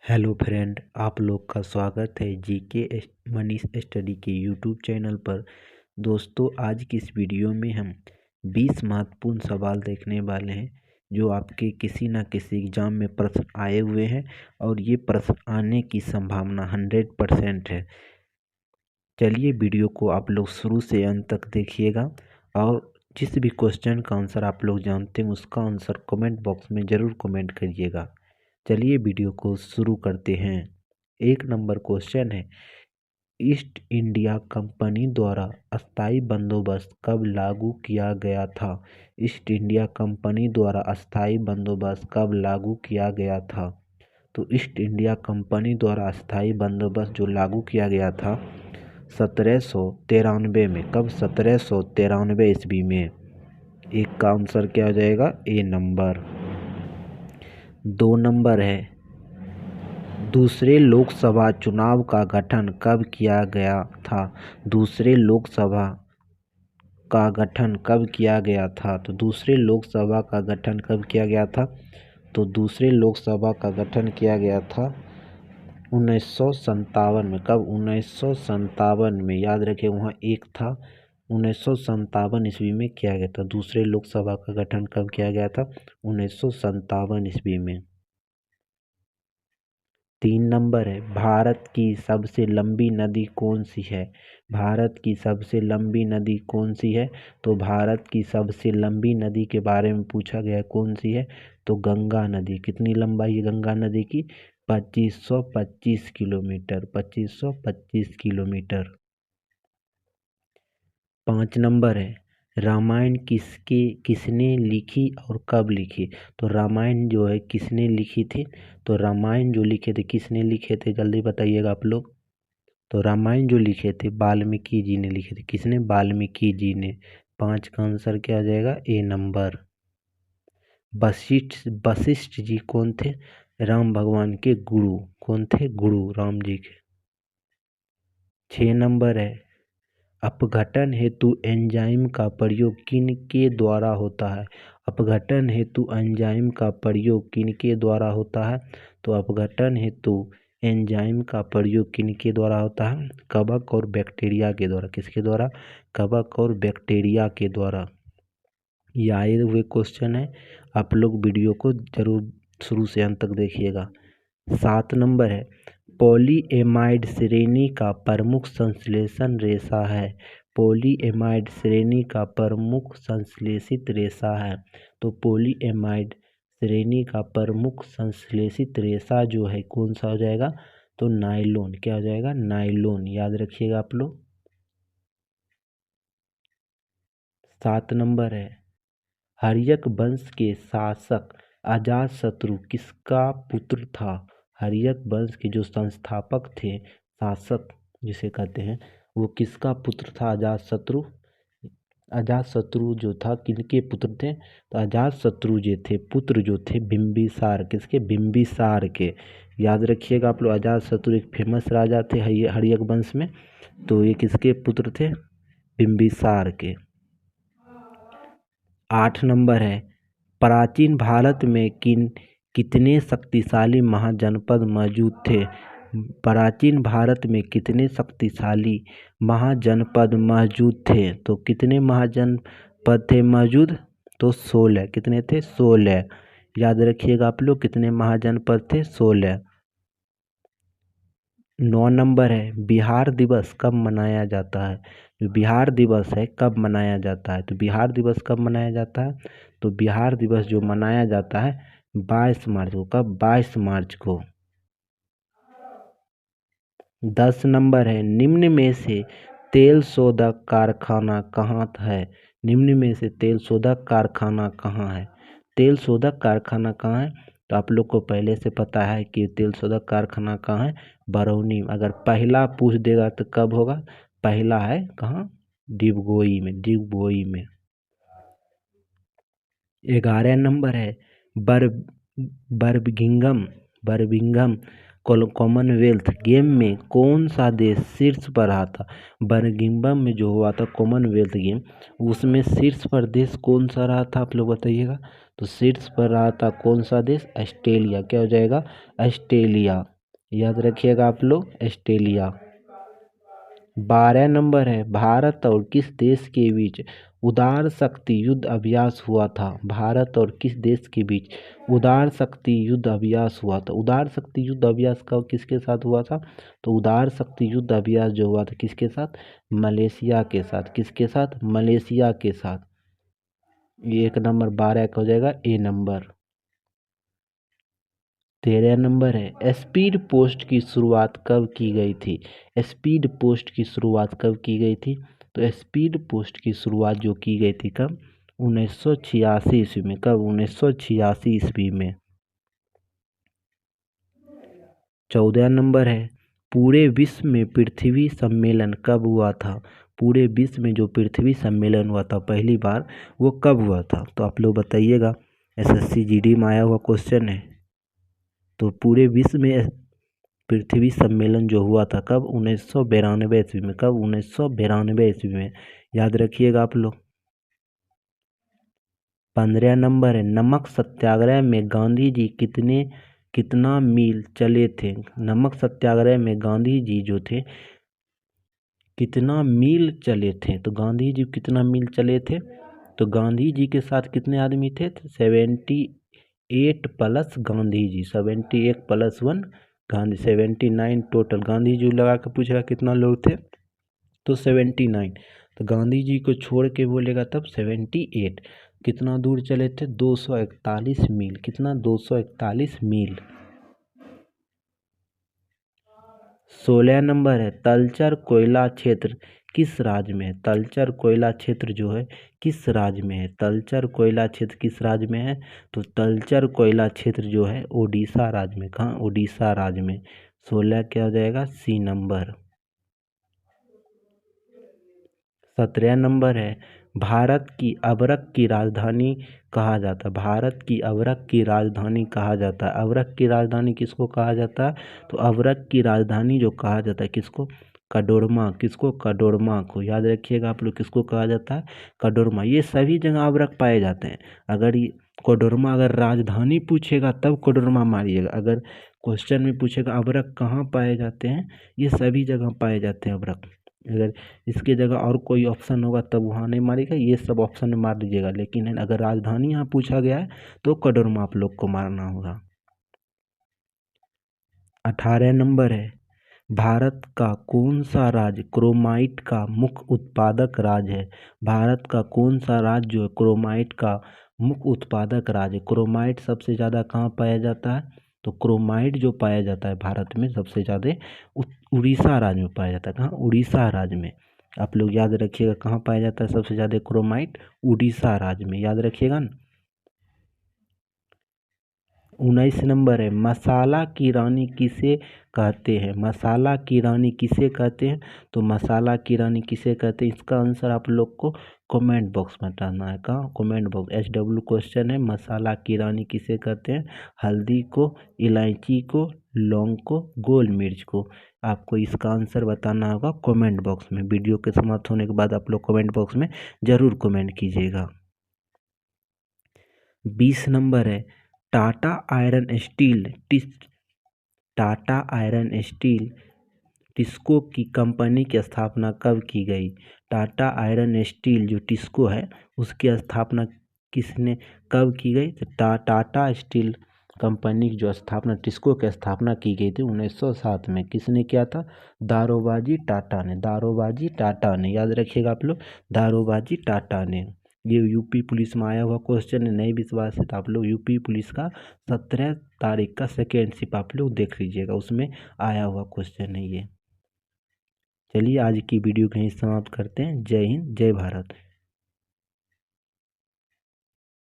Hello friend, आप लोग का स्वागत है जीके मनीष स्टडी के यूट्यूब चैनल पर। दोस्तों, आज की इस वीडियो में हम 20 महत्वपूर्ण सवाल देखने वाले हैं जो आपके किसी न किसी एग्ज़ाम में प्रश्न आए हुए हैं और ये प्रश्न आने की संभावना 100% है। चलिए वीडियो को आप लोग शुरू से अंत तक देखिएगा और जिस भी क्वेश्चन का आंसर आप लोग जानते हैं उसका आंसर कमेंट बॉक्स में ज़रूर कमेंट करिएगा। चलिए वीडियो को शुरू करते हैं। 1 नंबर क्वेश्चन है, ईस्ट इंडिया कंपनी द्वारा अस्थायी बंदोबस्त कब लागू किया गया था? ईस्ट इंडिया कंपनी द्वारा अस्थायी बंदोबस्त कब लागू किया गया था? तो ईस्ट इंडिया कंपनी द्वारा अस्थायी बंदोबस्त जो लागू किया गया था 1793 में। कब? 1793 ईस्वी में। एक का आंसर क्या हो जाएगा? ए नंबर। 2 नंबर है, दूसरे लोकसभा चुनाव का गठन कब किया गया था? दूसरे लोकसभा का गठन कब किया गया था? तो दूसरे लोकसभा का गठन कब किया गया था? तो दूसरे लोकसभा का गठन किया गया था 1957 में। कब? 1957 में। याद रखिए, वहाँ एक था। 1957 ईस्वी में किया गया था। दूसरे लोकसभा का गठन कब किया गया था? 1957 ईस्वी में। 3 नंबर है, भारत की सबसे लंबी नदी कौन सी है? भारत की सबसे लंबी नदी कौन सी है? तो भारत की सबसे लंबी नदी के बारे में पूछा गया है, कौन सी है? तो गंगा नदी। कितनी लंबाई है गंगा नदी की? 2525 किलोमीटर। 2525 किलोमीटर। 5 नंबर है, रामायण किसने लिखी और कब लिखी? तो रामायण जो है किसने लिखी थी? तो रामायण जो लिखे थे, किसने लिखे थे? जल्दी बताइएगा आप लोग। तो रामायण जो लिखे थे वाल्मीकि जी ने लिखे थे। किसने? वाल्मीकि जी ने। 5 का आंसर क्या आ जाएगा? ए नंबर। वशिष्ठ जी कौन थे? राम भगवान के गुरु। कौन थे? गुरु राम जी के। 6 नंबर है, अपघटन हेतु एंजाइम का प्रयोग किनके द्वारा होता है? अपघटन हेतु एंजाइम का प्रयोग किनके द्वारा होता है? तो अपघटन हेतु एंजाइम का प्रयोग किनके द्वारा होता है? कवक और बैक्टीरिया के द्वारा। किसके द्वारा? कवक और बैक्टीरिया के द्वारा। ये आए हुए क्वेश्चन है, आप लोग वीडियो को जरूर शुरू से अंत तक देखिएगा। 7 नंबर है, पॉलीएमाइड श्रेणी का प्रमुख संश्लेषण रेशा है। पॉलीएमाइड श्रेणी का प्रमुख संश्लेषित रेशा है। तो पॉलीएमाइड श्रेणी का प्रमुख संश्लेषित रेशा जो है कौन सा हो जाएगा? तो नायलॉन। क्या हो जाएगा? नायलॉन। याद रखिएगा आप लोग। 7 नंबर है, हर्यक वंश के शासक अजातशत्रु किसका पुत्र था? हर्यक वंश के जो संस्थापक थे, शासक जिसे कहते हैं, वो किसका पुत्र था? अजातशत्रु। अजातशत्रु जो था किनके पुत्र थे? तो अजातशत्रु जो थे पुत्र जो थे बिंबिसार। किसके? बिंबिसार के। याद रखिएगा आप लोग, अजातशत्रु एक फेमस राजा थे हर्यक वंश में। तो ये किसके पुत्र थे? बिंबिसार के। 8 नंबर है, प्राचीन भारत में कितने शक्तिशाली महाजनपद मौजूद थे? प्राचीन भारत में कितने शक्तिशाली महाजनपद मौजूद थे? तो कितने महाजनपद थे मौजूद? तो 16। कितने थे? 16। याद रखिएगा आप लोग, कितने महाजनपद थे? 16। 9 नंबर है, बिहार दिवस कब मनाया जाता है? जो बिहार दिवस है कब मनाया जाता है? तो बिहार दिवस कब मनाया जाता है? तो बिहार दिवस जो मनाया जाता है 22 मार्च को। कब? 22 मार्च को। 10 नंबर है, निम्न में से तेल शोधक कारखाना कहाँ है? निम्न में से तेल शोधक कारखाना कहाँ है? तेल शोधक कारखाना कहाँ है? तो आप लोग को पहले से पता है कि तेल शोधक कारखाना कहाँ है? बरौनी। अगर पहला पूछ देगा तो कब होगा? पहला है कहाँ? डिगबोई में। डिगबोई में। 11 नंबर है, बर बर्मिंघम बर्मिंघम कॉमनवेल्थ गेम में कौन सा देश शीर्ष पर रहा था? बर्मिंघम में जो हुआ था कॉमनवेल्थ गेम, उसमें शीर्ष पर देश कौन सा रहा था? आप लोग बताइएगा। तो शीर्ष पर रहा था कौन सा देश? ऑस्ट्रेलिया। क्या हो जाएगा? ऑस्ट्रेलिया। याद रखिएगा आप लोग, ऑस्ट्रेलिया। 12 नंबर है, भारत और किस देश के बीच उदार शक्ति युद्ध अभ्यास हुआ था? भारत और किस देश के बीच उदार शक्ति युद्ध अभ्यास हुआ था? उदार शक्ति युद्ध अभ्यास कब किसके साथ हुआ था? तो उदार शक्ति युद्ध अभ्यास जो हुआ था किसके साथ? मलेशिया के साथ। किसके साथ? मलेशिया के साथ। ये 1 नंबर 12 का हो जाएगा ए नंबर। 13 नंबर है, स्पीड पोस्ट की शुरुआत कब की गई थी? स्पीड पोस्ट की शुरुआत कब की गई थी? तो स्पीड पोस्ट की शुरुआत जो की गई थी कब? 1986 ईस्वी में। कब? 1986 ईस्वी में। 14 नंबर है, पूरे विश्व में पृथ्वी सम्मेलन कब हुआ था? पूरे विश्व में जो पृथ्वी सम्मेलन हुआ था पहली बार, वो कब हुआ था? तो आप लोग बताइएगा, SSC GD में आया हुआ क्वेश्चन है। तो पूरे विश्व में पृथ्वी सम्मेलन जो हुआ था कब? 1992 ईस्वी में। कब? 1992 ईस्वी में। याद रखिएगा आप लोग। 15 नंबर है, नमक सत्याग्रह में गांधी जी कितना मील चले थे? नमक सत्याग्रह में गांधी जी जो थे कितना मील चले थे? तो गांधी जी कितना मील चले थे? तो गांधी जी के साथ कितने आदमी थे? 78 plus Gandhi ji, 78 plus 1 Gandhi, 79 total. Gandhi ji लगा के पूछेगा कितना लोग थे, तो 79। तो गांधी जी को छोड़ के बोलेगा तब 78। कितना दूर चले थे? 241 मील। कितना? 241 मील। 16 नंबर है, तलचर कोयला क्षेत्र किस राज्य में है? तलचर कोयला क्षेत्र जो है किस राज्य में है? तलचर कोयला क्षेत्र किस राज्य में है? तो तलचर कोयला क्षेत्र जो है ओडिशा राज्य में। कहाँ? ओडिशा राज्य में। 16 क्या हो जाएगा? सी नंबर। 17 नंबर है, भारत की अबरक की राजधानी कहा जाता है? भारत की अबरक की राजधानी कहा जाता है? अबरक की राजधानी किसको कहा जाता है? तो अबरक की राजधानी जो कहा जाता है किसको? कडोरमा। किसको? कडोरमा को। याद रखिएगा आप लोग, किसको कहा जाता है? कडोरमा। ये सभी जगह अबरक पाए जाते हैं। अगर ये कोडरमा अगर राजधानी पूछेगा तब कोडरमा मारिएगा। अगर क्वेश्चन में पूछेगा अबरक कहाँ पाए जाते हैं, ये सभी जगह पाए जाते हैं अबरक। अगर इसके जगह और कोई ऑप्शन होगा तब वहाँ नहीं मारेगा, ये सब ऑप्शन में मार दीजिएगा। लेकिन अगर राजधानी यहाँ पूछा गया है तो कोडरमा आप लोग को मारना होगा। 18 नंबर है, भारत का कौन सा राज्य क्रोमाइट का मुख्य उत्पादक राज्य है? भारत का कौन सा राज्य जो है क्रोमाइट का मुख्य उत्पादक राज्य? क्रोमाइट सबसे ज़्यादा कहाँ पाया जाता है? तो क्रोमाइट जो पाया जाता है भारत में सबसे ज़्यादा उड़ीसा राज्य में पाया जाता है। कहाँ? उड़ीसा राज्य में। आप लोग याद रखिएगा, कहाँ पाया जाता है सबसे ज़्यादा क्रोमाइट? उड़ीसा राज्य में। याद रखिएगा ना। 19 नंबर है, मसाला की रानी किसे कहते हैं? मसाला की रानी किसे कहते हैं? तो मसाला की रानी किसे कहते हैं, इसका आंसर आप लोग को कमेंट बॉक्स में बताना है। कहाँ? Comment box. SW क्वेश्चन है, मसाला की रानी किसे कहते हैं? हल्दी को, इलायची को, लौंग को, गोल मिर्च को। आपको इसका आंसर बताना होगा कमेंट बॉक्स में। वीडियो के समाप्त होने के बाद आप लोग कमेंट बॉक्स में ज़रूर कमेंट कीजिएगा। 20 नंबर है, टाटा आयरन स्टील टिस्को की कंपनी की स्थापना कब की गई? टाटा आयरन स्टील जो टिस्को है उसकी स्थापना किसने कब की गई? तो टाटा स्टील कंपनी की जो स्थापना टिस्को की स्थापना की गई थी 1907 में। किसने किया था? दारोबाजी टाटा ने। दारोबाजी टाटा ने। याद रखिएगा आप लोग, दारोबाजी टाटा ने। ये यूपी पुलिस में आया हुआ क्वेश्चन है। नहीं विश्वास है तो आप लोग यूपी पुलिस का 17 तारीख का सेकेंड शिप आप लोग देख लीजिएगा, उसमें आया हुआ क्वेश्चन है ये। चलिए आज की वीडियो कहीं समाप्त करते हैं। जय हिंद, जय भारत।